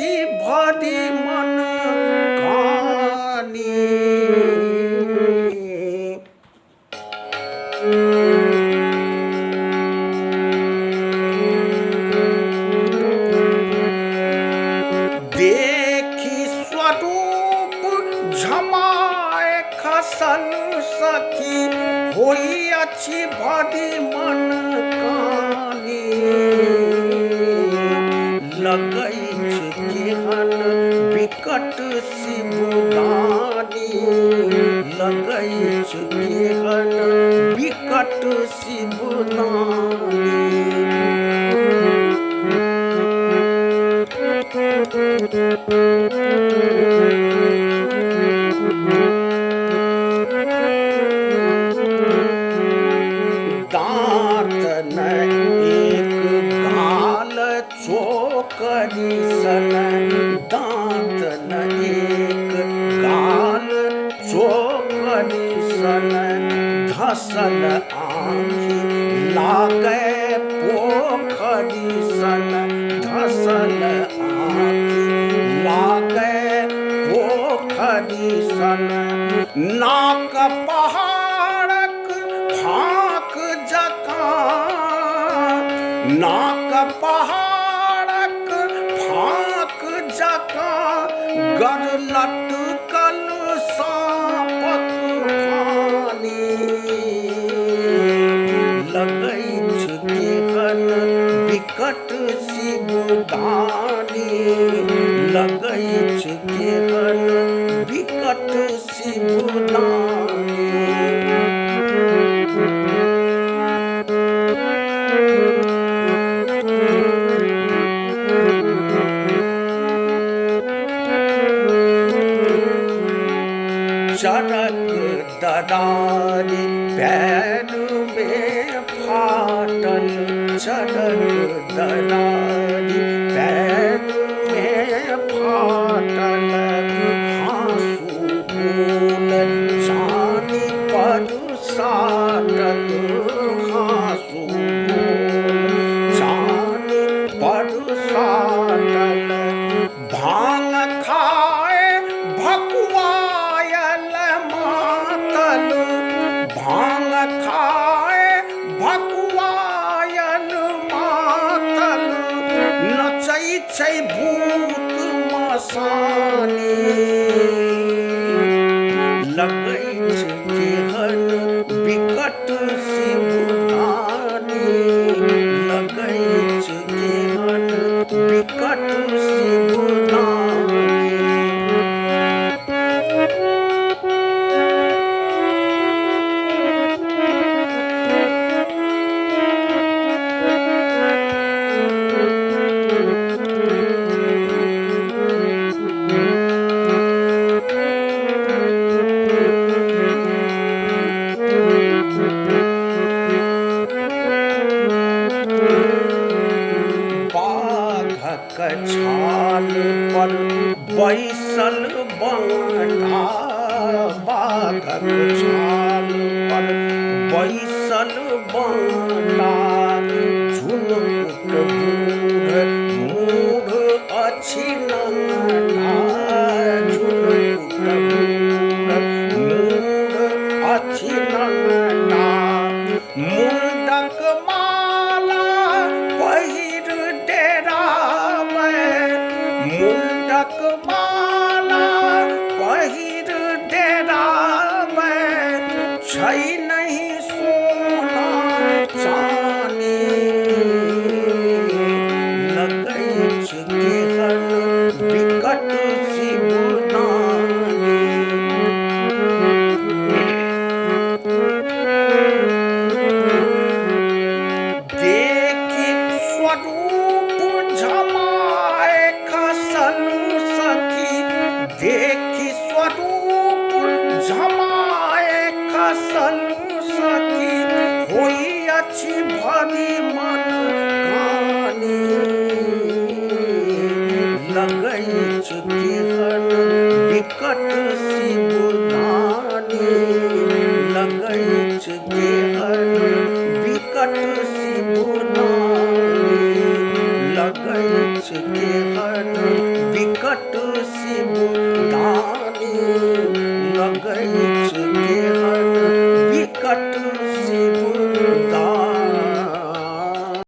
अछि भरी मन कानी। देखी स्वरूप झमाए खसल सखी होई अछि भरी मन कानी। लगै छै केहन विकट शिवदानी, लगै छै केहन विकट शिवदानी। दांत न एक गाल चोकरी सन, दांत न एक गाल चोकरी सन। धसल आँखि लागे पोखरी सन, धसल आँखि लागे पोखरी सन। नाक पहाड़क फाँक जकाँ, नाक पहाड़क फाँक जकाँ गर लटकल साँपक फानी। लगै छै केहन विकट शिवदानी, लगै छै केहन विकट शिवदानी। चरक दरारी पैर में फाटल, चरक दरारी पैर में फाटल। हाँसू बोल जानी पर साटल, हाँसू बोल जानी पर साटल। भांग खाए भकुआयल मातल, भांग खाए भकुआयल मातल। नचै छै भूत मसानी। लगै छै केहन विकट शिवदानी, लगै छै केहन विकट शिवदानी। बाघक छाल पर बैसल बंटा, बाघक छाल पर बैसल बंटा। झुनकुट बूढ़ मूढ़ अछि नंटा, झुनकुट बूढ़ मूढ़ अछि नंटा। मुंडक माला पहिर डेराबै, मुंडक माला पहिर डेराबै। छै नहीं सोना चानी। लगै छै केहन विकट शिवदानी। देखी स्वरूप झमाए खसल सखी, देखी स्वरूप झमाए खसल सखी होई अछि भरी मन कानी। लगै छै केहन विकट शिवदानी, लगै छै केहन विकट शिवदानी।